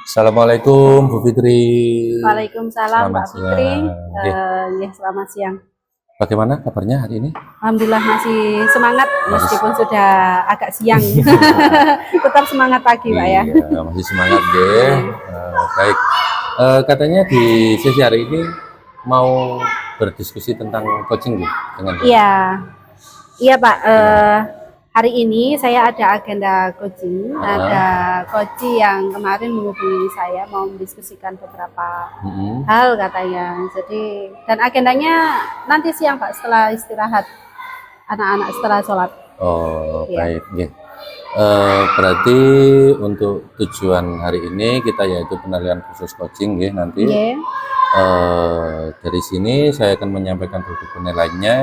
Assalamualaikum Bu Fitri. Waalaikumsalam Selamat Mbak Fitri. siang. Ya, selamat siang. Bagaimana kabarnya hari ini? Alhamdulillah masih semangat meskipun sudah agak siang. Tetap semangat pagi Pak ya. Iya, masih semangat deh. Baik. Katanya di sesi hari ini mau berdiskusi tentang coaching gitu dengan Iya Pak. Hari ini saya ada agenda coaching. Ada coach yang kemarin menghubungi saya mau mendiskusikan beberapa hal katanya. Jadi dan agendanya nanti siang Pak setelah istirahat anak-anak setelah sholat. Oh, Iya. baik. Yeah. Berarti untuk tujuan hari ini kita yaitu penilaian khusus coaching ya nanti. Yeah. Dari sini saya akan menyampaikan duduk penilaiannya,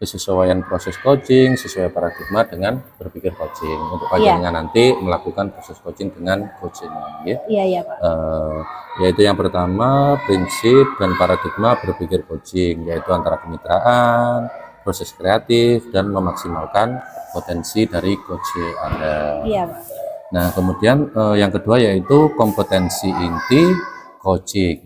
kesesuaian proses coaching sesuai paradigma dengan berpikir coaching. Untuk bagiannya nanti melakukan proses coaching dengan coaching ya. Iya Pak. Yaitu yang pertama prinsip dan paradigma berpikir coaching, yaitu antara kemitraan, proses kreatif dan memaksimalkan potensi dari coach Anda. Iya Pak. Nah kemudian yang kedua yaitu kompetensi inti coaching,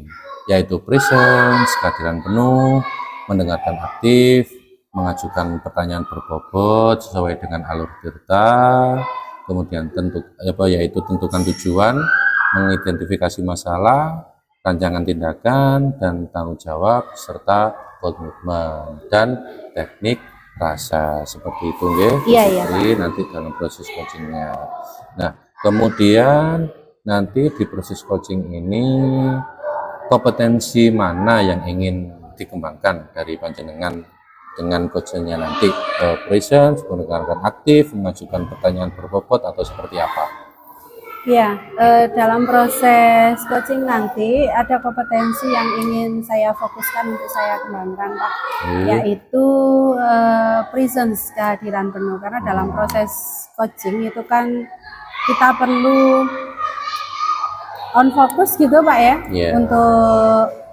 yaitu presence, kehadiran penuh, mendengarkan aktif, mengajukan pertanyaan berbobot sesuai dengan alur cerita, kemudian yaitu tentukan tujuan, mengidentifikasi masalah, rancangan tindakan dan tanggung jawab serta komitmen dan teknik rasa seperti itu ya. Iya. Nanti dalam proses coachingnya. Nah kemudian nanti di proses coaching ini kompetensi mana yang ingin dikembangkan dari panjenengan dengan coachingnya nanti, presence, mendengarkan aktif, mengajukan pertanyaan berbobot atau seperti apa? Ya, dalam proses coaching nanti ada kompetensi yang ingin saya fokuskan untuk saya kembangkan Pak, yaitu presence, kehadiran penuh. Karena dalam proses coaching itu kan kita perlu on fokus gitu Pak ya, untuk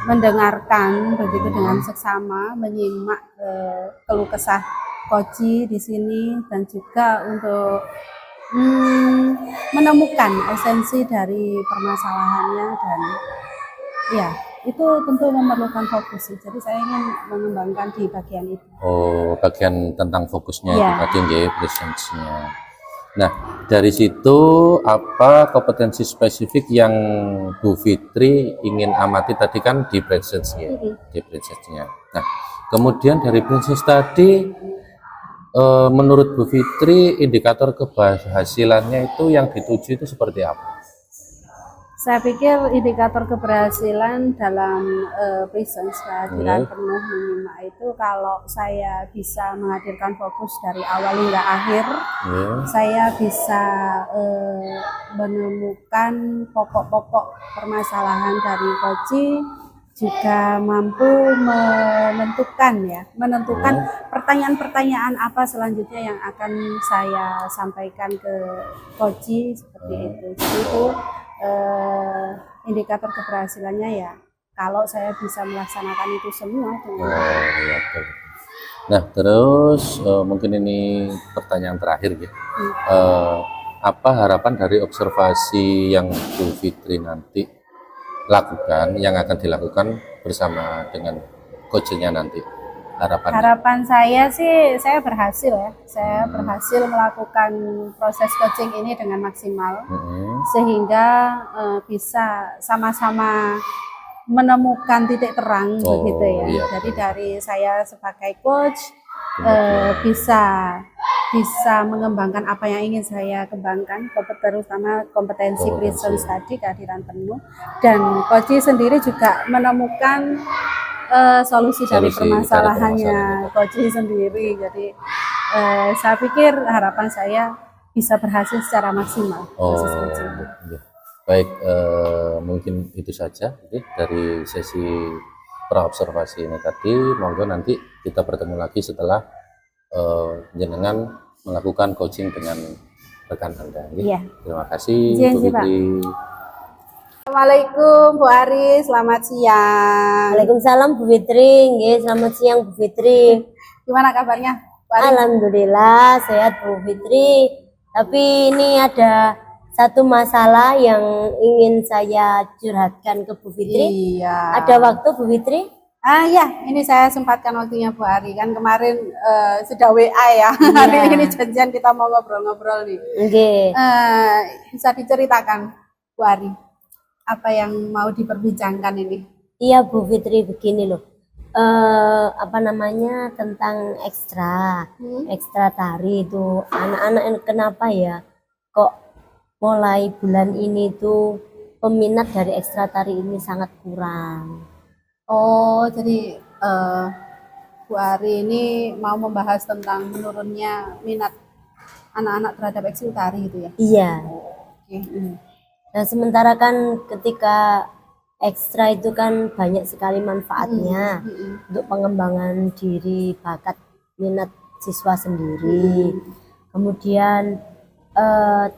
mendengarkan begitu dengan seksama, menyimak keluh kesah coach di sini dan juga untuk menemukan esensi dari permasalahannya dan ya itu tentu memerlukan fokus. Jadi saya ingin mengembangkan di bagian itu. Oh, bagian tentang fokusnya itu tadi ya, presence-nya. Nah, dari situ apa kompetensi spesifik yang Bu Fitri ingin amati tadi kan di presence-nya, di presence-nya. Nah, kemudian dari presence tadi, menurut Bu Fitri indikator keberhasilannya itu yang dituju itu seperti apa? Saya pikir indikator keberhasilan dalam presence, kehadiran penuh menyimak itu kalau saya bisa menghadirkan fokus dari awal hingga akhir, saya bisa menemukan pokok-pokok permasalahan dari coach, juga mampu menentukan pertanyaan-pertanyaan apa selanjutnya yang akan saya sampaikan ke coach seperti itu. Jadi itu indikator keberhasilannya ya kalau saya bisa melaksanakan itu semua dengan Nah terus mungkin ini pertanyaan terakhir ya, apa harapan dari observasi yang Bu Fitri nanti lakukan, yang akan dilakukan bersama dengan coachnya nanti? Harapan saya sih saya berhasil ya, saya berhasil melakukan proses coaching ini dengan maksimal sehingga bisa sama-sama menemukan titik terang begitu ya. Jadi dari saya sebagai coach bisa mengembangkan apa yang ingin saya kembangkan, terutama kompetensi presence tadi, kehadiran penuh, dan coach sendiri juga menemukan solusi dari permasalahannya coach sendiri. Jadi saya pikir harapan saya bisa berhasil secara maksimal. Baik, mungkin itu saja dari sesi praobservasi ini tadi. Monggo nanti kita bertemu lagi setelah jenengan melakukan coaching dengan rekan Anda. Terima kasih Bu Fitri. Assalamualaikum Bu Aris, selamat siang. Waalaikumsalam Bu Fitri, selamat siang Bu Fitri. Gimana kabarnya Bu Aris? Alhamdulillah sehat Bu Fitri. Tapi ini ada satu masalah yang ingin saya curhatkan ke Bu Fitri. Iya. Ada waktu Bu Fitri? Ya, ini saya sempatkan waktunya Bu Ari. Kan kemarin sudah WA ya. Hari ini janjian kita mau ngobrol-ngobrol nih. Oke. Bisa diceritakan Bu Ari, apa yang mau diperbincangkan ini? Iya Bu Fitri, begini loh. Apa namanya, tentang ekstra tari itu anak-anak kenapa ya kok mulai bulan ini tuh peminat dari ekstra tari ini sangat kurang. Oh, jadi Bu Ari ini mau membahas tentang menurunnya minat anak-anak terhadap ekstra tari itu ya? Iya. Oke. Nah, sementara kan ketika ekstra itu kan banyak sekali manfaatnya untuk pengembangan diri, bakat, minat siswa sendiri. Kemudian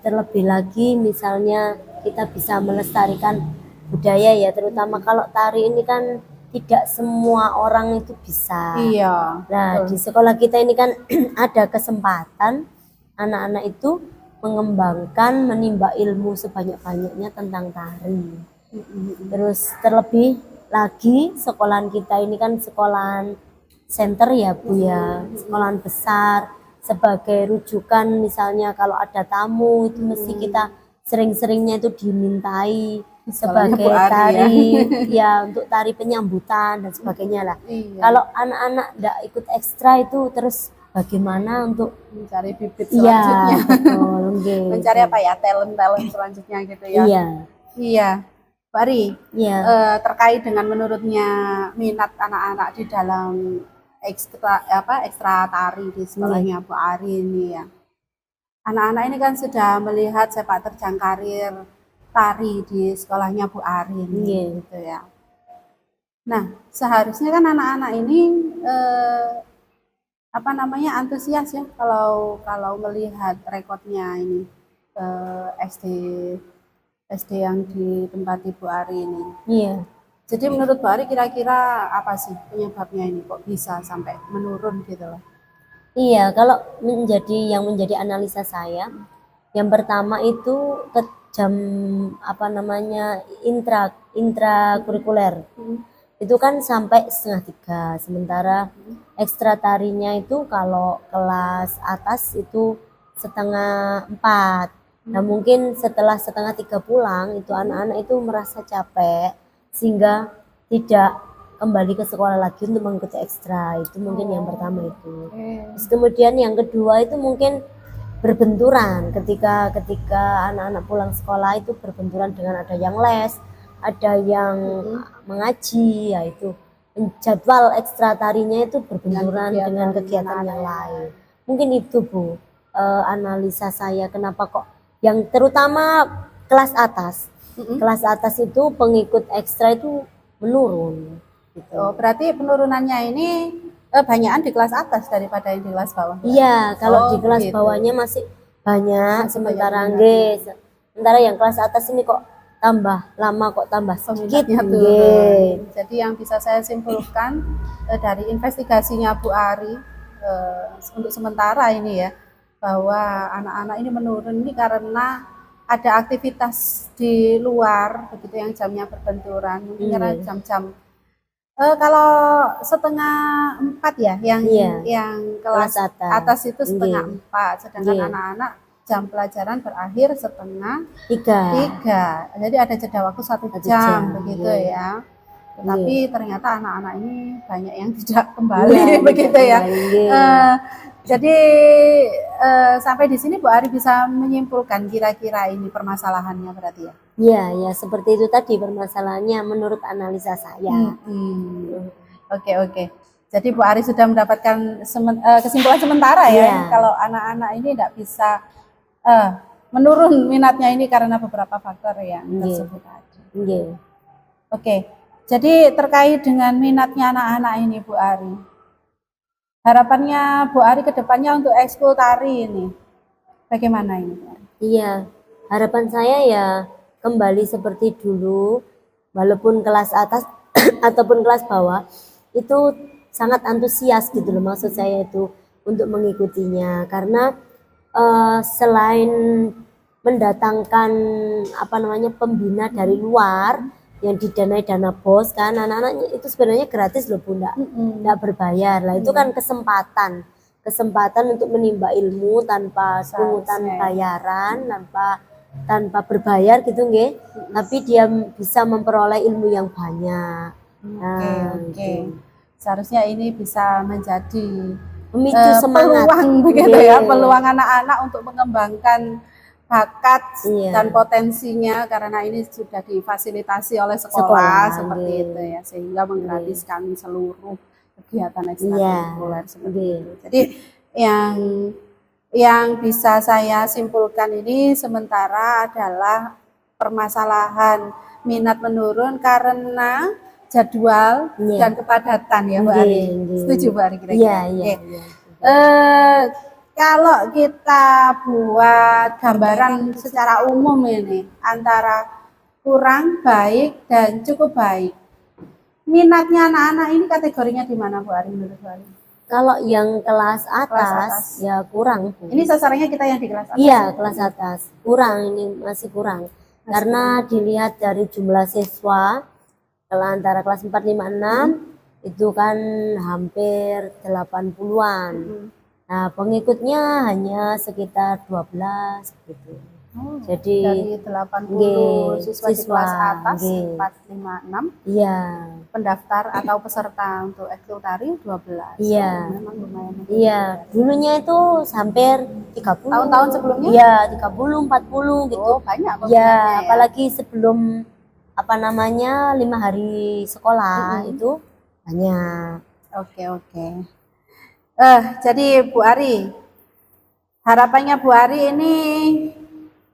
terlebih lagi misalnya kita bisa melestarikan budaya ya, terutama kalau tari ini kan tidak semua orang itu bisa. Iya. Nah, di sekolah kita ini kan ada kesempatan anak-anak itu mengembangkan, menimba ilmu sebanyak-banyaknya tentang tari. Terus terlebih lagi sekolahan kita ini kan sekolahan center ya Bu ya, sekolahan besar, sebagai rujukan misalnya kalau ada tamu itu mesti kita sering-seringnya itu dimintai sebagai Bu Ari tari ya untuk tari penyambutan dan sebagainya lah. Iya. Kalau anak-anak enggak ikut ekstra itu terus bagaimana untuk Mencari bibit iya selanjutnya. betul nggih. Mencari apa ya, talent selanjutnya gitu ya? Iya. Iya. Bu Ari, Iya. terkait dengan menurutnya minat anak-anak di dalam ekstra tari di sekolahnya Bu Ari ini ya. Anak-anak ini kan sudah melihat sepak terjang karir tari di sekolahnya Bu Ari ini gitu ya. Nah, seharusnya kan anak-anak ini antusias ya kalau melihat rekodnya ini SD yang ditempati Bu Ari ini. Iya. Jadi menurut Bu Ari kira-kira apa sih penyebabnya ini kok bisa sampai menurun gitu loh? Iya, kalau yang menjadi analisa saya, yang pertama itu ke jam intrakurikuler. Itu kan sampai 2:30, sementara ekstra tarinya itu kalau kelas atas itu 3:30. Nah, mungkin setelah 2:30 pulang itu anak-anak itu merasa capek sehingga tidak kembali ke sekolah lagi untuk mengikuti ekstra. Itu mungkin yang pertama itu. Terus kemudian yang kedua itu mungkin berbenturan ketika anak-anak pulang sekolah itu berbenturan dengan ada yang les, ada yang mengaji, yaitu jadwal ekstra tarinya itu berbenturan dengan kegiatan yang lain. Mungkin itu Bu analisa saya kenapa kok yang terutama kelas atas. Kelas atas itu pengikut ekstra itu menurun gitu. Oh, berarti penurunannya ini banyakan di kelas atas daripada yang di kelas bawah. Iya, kalau di kelas gitu. bawahnya masih banyak, sementara banyak sementara yang kelas atas ini kok tambah lama, kok tambah sedikit. Peminatnya turun. Jadi yang bisa saya simpulkan dari investigasinya Bu Ari untuk sementara ini ya, bahwa anak-anak ini menurun ini karena ada aktivitas di luar begitu yang jamnya berbenturan, mungkin karena jam-jam kalau 3:30 ya yang kelas atas itu 2:30, sedangkan anak-anak jam pelajaran berakhir 2:30. Jadi ada jeda waktu 1 jam begitu ya. Tapi ternyata anak-anak ini banyak yang tidak kembali begitu ya. Jadi sampai di sini Bu Ari bisa menyimpulkan kira-kira ini permasalahannya berarti ya? Iya, seperti itu tadi permasalahannya menurut analisa saya. Oke. Jadi Bu Ari sudah mendapatkan kesimpulan sementara ya, kalau anak-anak ini tidak bisa menurun minatnya ini karena beberapa faktor yang tersebut tadi. Oke. Jadi terkait dengan minatnya anak-anak ini Bu Ari, harapannya Bu Ari ke depannya untuk ekskul tari ini bagaimana ini Bu Ari? Iya, harapan saya ya kembali seperti dulu, walaupun kelas atas ataupun kelas bawah itu sangat antusias gitu loh, maksud saya itu untuk mengikutinya, karena selain mendatangkan apa namanya pembina dari luar yang didanai dana BOS kan, anak-anaknya itu sebenarnya gratis loh Bu, enggak berbayar. Lah itu kan kesempatan untuk menimba ilmu tanpa pungutan bayaran, tanpa berbayar gitu nggih. Tapi dia bisa memperoleh ilmu yang banyak. Oke. Seharusnya ini bisa menjadi Memicu semangat peluang begitu ya, peluang anak-anak untuk mengembangkan bakat dan potensinya, karena ini sudah difasilitasi oleh sekolah seperti itu ya, sehingga menggratiskan seluruh kegiatan ekstrakurikuler seperti itu. Jadi yang bisa saya simpulkan ini sementara adalah permasalahan minat menurun karena jadwal dan kepadatan ya Bu Ari. Setuju Bu Ari kira-kira? Kalau kita buat gambaran secara umum ini antara kurang baik dan cukup baik, minatnya anak-anak ini kategorinya di mana Bu Ari menurut Bu Ari? Kalau yang kelas atas ya kurang. Ini sasarannya kita yang di kelas atas. Iya, kelas atas. Kurang, ini masih kurang. Karena dilihat dari jumlah siswa kalau antara kelas 4, 5, 6 itu kan hampir 80-an. Nah, pengikutnya hanya sekitar 12 gitu. Jadi dari 80 siswa di kelas atas 4, 5, 6. Iya. Pendaftar atau peserta untuk ekskul-tari 12. Iya. Memang lumayan. Iya, dulunya itu hampir 30. Tahun-tahun sebelumnya? Iya, 30, 40 gitu. Oh, banyak ya, apalagi sebelum apa namanya 5 hari sekolah itu banyak. Oke. Jadi Bu Ari, harapannya Bu Ari ini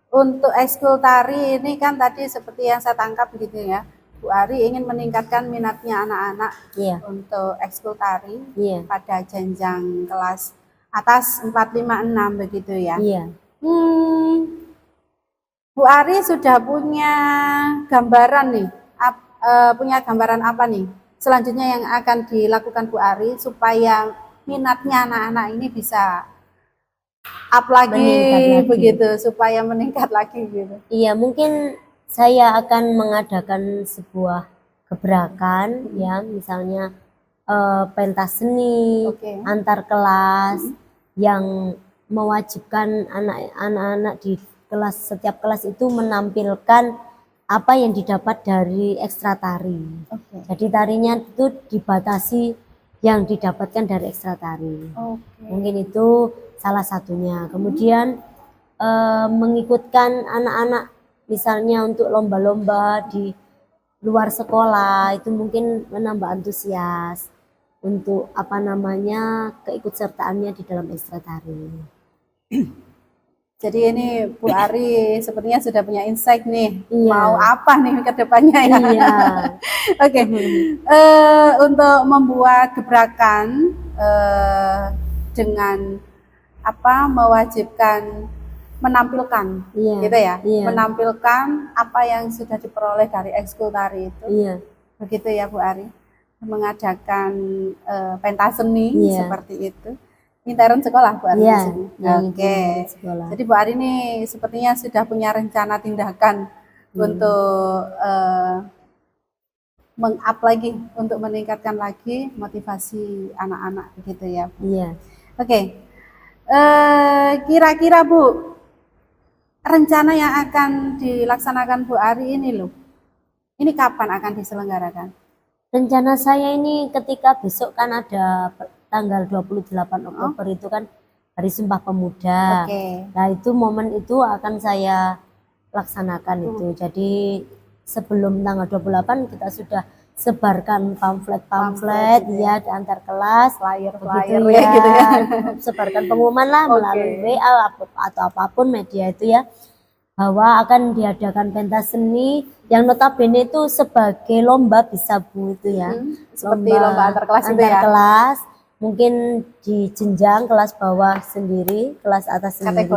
untuk ekskul tari ini kan tadi seperti yang saya tangkap begitu ya, Bu Ari ingin meningkatkan minatnya anak-anak untuk ekskul tari pada jenjang kelas atas 4, 5, 6 begitu ya. Bu Ari sudah punya gambaran nih, punya gambaran apa nih selanjutnya yang akan dilakukan Bu Ari supaya minatnya anak-anak ini bisa up lagi begitu, supaya meningkat lagi gitu. Iya, mungkin saya akan mengadakan sebuah gebrakan ya, misalnya pentas seni antar kelas yang mewajibkan anak-anak di kelas, setiap kelas itu menampilkan apa yang didapat dari ekstra tari. Jadi tarinya itu dibatasi yang didapatkan dari ekstra tari. Mungkin itu salah satunya. Kemudian mengikutkan anak-anak misalnya untuk lomba-lomba di luar sekolah, itu mungkin menambah antusias untuk apa namanya keikutsertaannya di dalam ekstra tari. Jadi ini Bu Ari sepertinya sudah punya insight nih, mau apa nih ke depannya ya. Oke. Untuk membuat gebrakan dengan apa mewajibkan menampilkan gitu ya, menampilkan apa yang sudah diperoleh dari ekskul tari itu. Begitu ya Bu Ari, mengadakan pentas seni seperti itu. Intern sekolah Bu Ari di sini. Jadi Bu Ari ini sepertinya sudah punya rencana tindakan untuk meng-up lagi, untuk meningkatkan lagi motivasi anak-anak begitu ya Bu. Kira-kira Bu, rencana yang akan dilaksanakan Bu Ari ini loh, ini kapan akan diselenggarakan? Rencana saya ini ketika besok kan ada tanggal 28 Oktober itu kan Hari Sumpah Pemuda. Nah itu momen itu akan saya laksanakan itu. Jadi sebelum tanggal 28 kita sudah sebarkan pamflet ya di antar kelas, flyer ya, gitu ya. Sebarkan pengumuman lah melalui WA atau apapun media itu ya, bahwa akan diadakan pentas seni yang notabene itu sebagai lomba bisa Bu itu ya. Seperti lomba antar kelas itu ya. Mungkin di jenjang kelas bawah sendiri, kelas atas sendiri,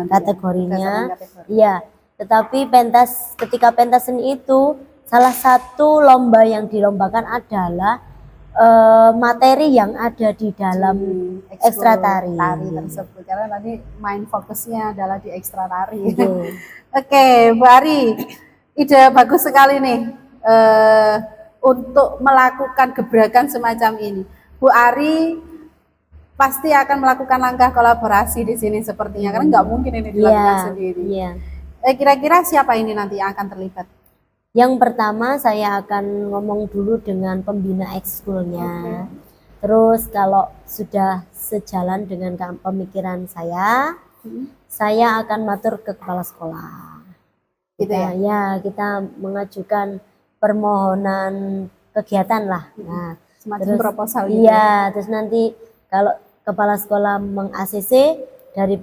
kategorinya. Iya, tetapi ketika pentas seni itu salah satu lomba yang dilombakan adalah materi yang ada di dalam ekstra tari tersebut, karena tadi main fokusnya adalah di ekstra tari. Gitu. Oke, Bu Ari, ide bagus sekali nih untuk melakukan gebrakan semacam ini. Bu Ari pasti akan melakukan langkah kolaborasi di sini sepertinya, karena nggak mungkin ini dilakukan sendiri. Kira-kira siapa ini nanti yang akan terlibat? Yang pertama saya akan ngomong dulu dengan pembina ekskulnya. Terus kalau sudah sejalan dengan pemikiran saya akan matur ke kepala sekolah. Gitu ya? Kita mengajukan permohonan kegiatan lah. Nah, semacam proposal gitu. Iya, terus nanti kalau kepala sekolah meng-ACC, dari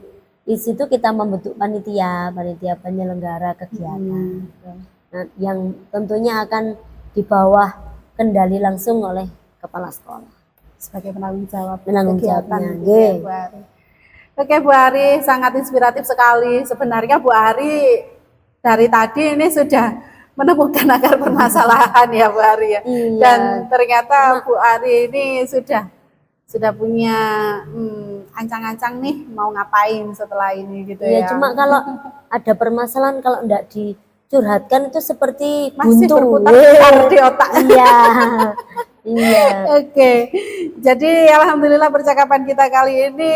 situ kita membentuk panitia penyelenggara kegiatan. Nah, yang tentunya akan di bawah kendali langsung oleh kepala sekolah sebagai penanggung jawab kegiatan. Bu Ari. Oke, Bu Ari, sangat inspiratif sekali. Sebenarnya Bu Ari dari tadi ini sudah menemukan akar permasalahan ya Bu Ari ya. Iya. Dan ternyata Bu Ari ini sudah punya ancang-ancang nih mau ngapain setelah ini gitu ya. Cuma kalau ada permasalahan kalau enggak dicurhatkan itu seperti masih buntu berputar di otak. Iya. Oke. Jadi alhamdulillah percakapan kita kali ini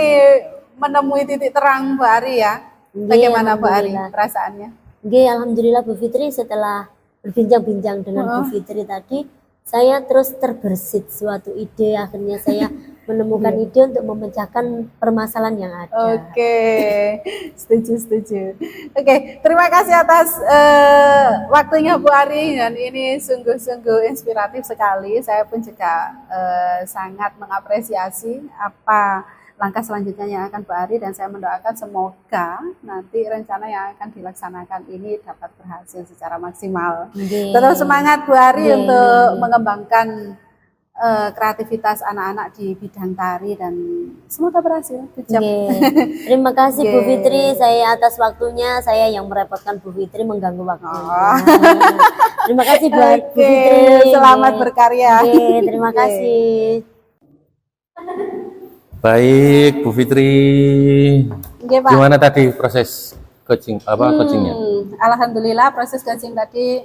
menemui titik terang Bu Ari ya. Bagaimana Bu Ari perasaannya? Alhamdulillah Bu Fitri, setelah berbincang-bincang dengan Bu Fitri tadi, saya terus terbersit suatu ide, akhirnya saya menemukan ide untuk memecahkan permasalahan yang ada. Oke, setuju. Oke, terima kasih atas waktunya Bu Ari, dan ini sungguh-sungguh inspiratif sekali. Saya pun juga sangat mengapresiasi apa langkah selanjutnya yang akan Bu Ari, dan saya mendoakan semoga nanti rencana yang akan dilaksanakan ini dapat berhasil secara maksimal. Terus semangat Bu Ari untuk mengembangkan kreativitas anak-anak di bidang tari, dan semoga berhasil. Terima kasih Bu Fitri, saya atas waktunya, saya yang merepotkan Bu Fitri mengganggu waktunya. Terima kasih Bu Fitri. Selamat berkarya. Terima kasih. Baik Bu Fitri, gimana tadi proses coachingnya? Alhamdulillah proses coaching tadi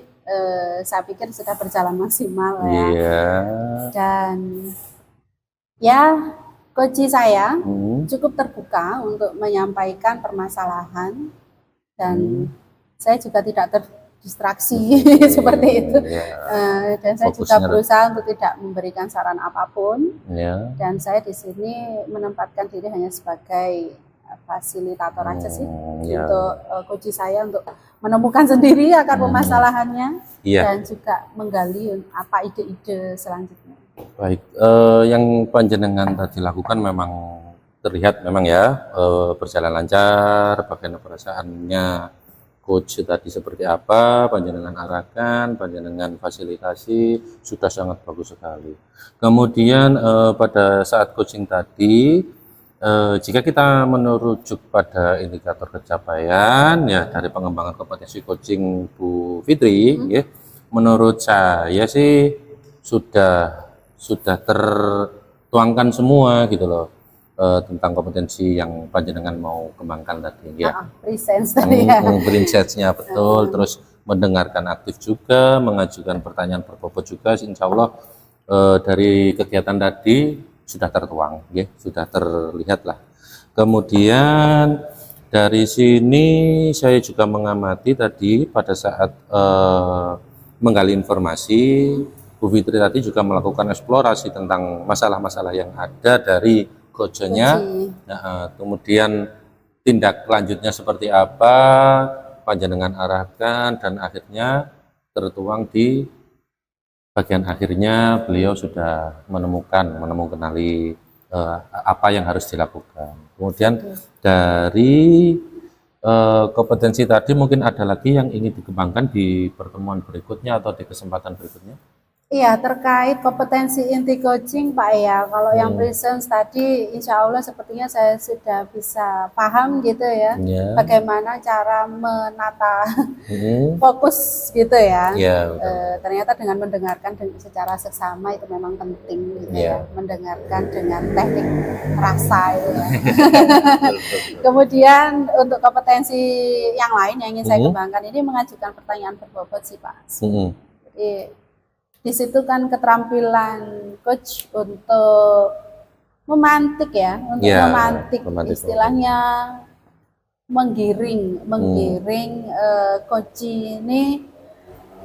saya pikir sudah berjalan maksimal ya. Iya. Dan ya coach saya cukup terbuka untuk menyampaikan permasalahan, dan saya juga tidak terdistraksi seperti itu. Dan saya juga berusaha untuk tidak memberikan saran apapun. Dan saya di sini menempatkan diri hanya sebagai fasilitator aja sih untuk coach saya untuk menemukan sendiri akar permasalahannya dan juga menggali apa ide-ide selanjutnya. Baik, yang panjenengan tadi lakukan memang terlihat memang ya berjalan lancar. Bagaimana perasaannya coach tadi seperti apa, panjenengan arahkan, panjenengan fasilitasi, sudah sangat bagus sekali. Kemudian pada saat coaching tadi, jika kita merujuk pada indikator pencapaian ya dari pengembangan kompetensi coaching Bu Fitri, ya, menurut saya sih sudah tertuangkan semua gitu loh tentang kompetensi yang panjenengan mau kembangkan tadi ya. Presence tadi ya. Presence-nya betul, terus mendengarkan aktif juga, mengajukan pertanyaan berbobot juga, insya Allah dari kegiatan tadi sudah tertuang, ya, sudah terlihat lah. Kemudian dari sini saya juga mengamati tadi pada saat menggali informasi, Bu Fitri tadi juga melakukan eksplorasi tentang masalah-masalah yang ada dari coachnya. Nah, kemudian tindak lanjutnya seperti apa, panjenengan arahkan, dan akhirnya tertuang di bagian akhirnya beliau sudah menemukan apa yang harus dilakukan. Kemudian dari kompetensi tadi mungkin ada lagi yang ingin dikembangkan di pertemuan berikutnya atau di kesempatan berikutnya. Iya, terkait kompetensi inti coaching Pak ya. Kalau yang presence tadi insya Allah sepertinya saya sudah bisa paham gitu ya. Ya. Bagaimana cara menata Hmm. fokus gitu ya. Ya, betul. Ternyata dengan mendengarkan secara seksama itu memang penting gitu Ya. ya. Mendengarkan dengan teknik rasa itu ya. Betul, betul. Kemudian untuk kompetensi yang lain yang ingin saya Hmm. kembangkan ini mengajukan pertanyaan berbobot sih Pak. Hmm. Jadi di situ kan keterampilan coach untuk memantik ya, untuk Ya, memantik memantik. istilahnya menggiring coach ini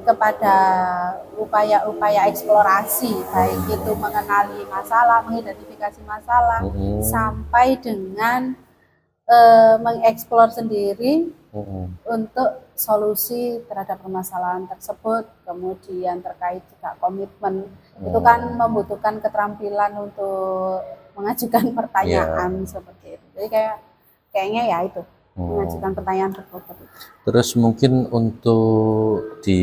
kepada upaya-upaya eksplorasi, baik itu mengenali masalah, mengidentifikasi masalah, Hmm. sampai dengan mengeksplor sendiri untuk solusi terhadap permasalahan tersebut. Kemudian terkait juga komitmen, itu kan membutuhkan keterampilan untuk mengajukan pertanyaan seperti itu. Jadi kayaknya ya itu mengajukan pertanyaan berbobot. Terus mungkin untuk di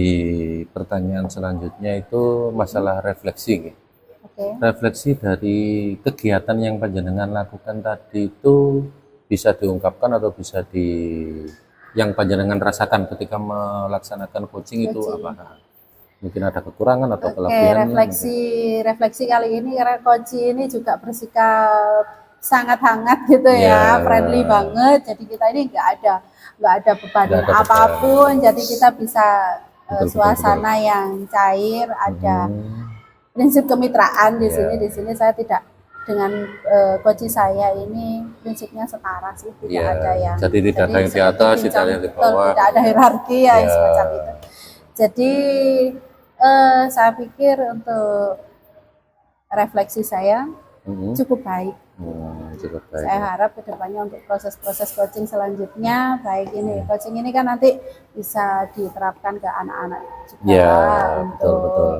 pertanyaan selanjutnya itu masalah refleksi. Oke. Refleksi dari kegiatan yang panjenengan lakukan tadi itu bisa diungkapkan atau bisa yang panjenengan rasakan ketika melaksanakan coaching itu apa? Mungkin ada kekurangan atau Oke, kelebihannya. refleksi kali ini karena coach ini juga bersikap sangat hangat gitu ya, friendly banget. Jadi kita ini nggak ada beban Nggak ada apapun. Jadi kita bisa Betul, suasana yang cair, ada prinsip kemitraan di sini. Di sini saya tidak dengan coach saya ini prinsipnya setara sih, tidak ada yang Jadi tidak ada yang di atas, tidak ada yang di bawah. tidak ada hierarki ya, semacam itu. Jadi saya pikir untuk refleksi saya cukup baik. Cukup baik. Saya harap kedepannya untuk proses-proses coaching selanjutnya, baik ini coaching ini kan nanti bisa diterapkan ke anak-anak juga Ya, untuk betul.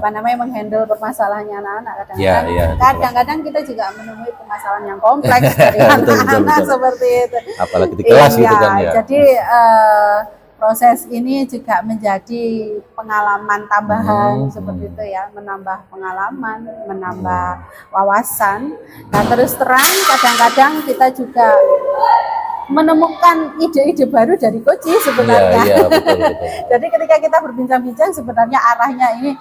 Karena menghandle permasalahannya anak-anak. Ya, Kadang-kadang kita juga menemui permasalahan yang kompleks dari Betul, anak-anak betul. seperti itu. apalagi di kelas gitu kan ya. Jadi proses ini juga menjadi pengalaman tambahan seperti itu ya, menambah pengalaman, menambah wawasan. Nah terus terang kadang-kadang kita juga menemukan ide-ide baru dari coach sebenarnya. Iya, betul. Jadi ketika kita berbincang-bincang sebenarnya arahnya ini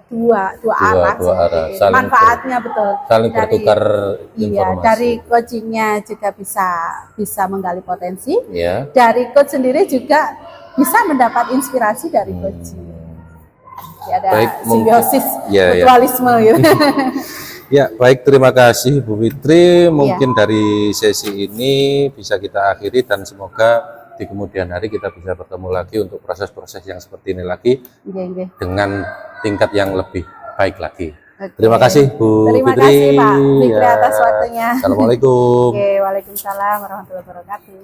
dua arah. Dua arah. Saling manfaatnya betul. Saling bertukar informasi. Dari coachingnya juga bisa menggali potensi. Ya. Dari coach sendiri juga bisa mendapat inspirasi dari coach. Jadi ada Baik, simbiosis Ya. mutualisme gitu. Ya, baik, terima kasih Bu Fitri. Mungkin dari sesi ini bisa kita akhiri dan semoga di kemudian hari kita bisa bertemu lagi untuk proses-proses yang seperti ini lagi dengan tingkat yang lebih baik lagi. Terima kasih Bu Terima Fitri. kasih Pak Fitri atas waktunya. Assalamualaikum. Waalaikumsalam warahmatullahi wabarakatuh.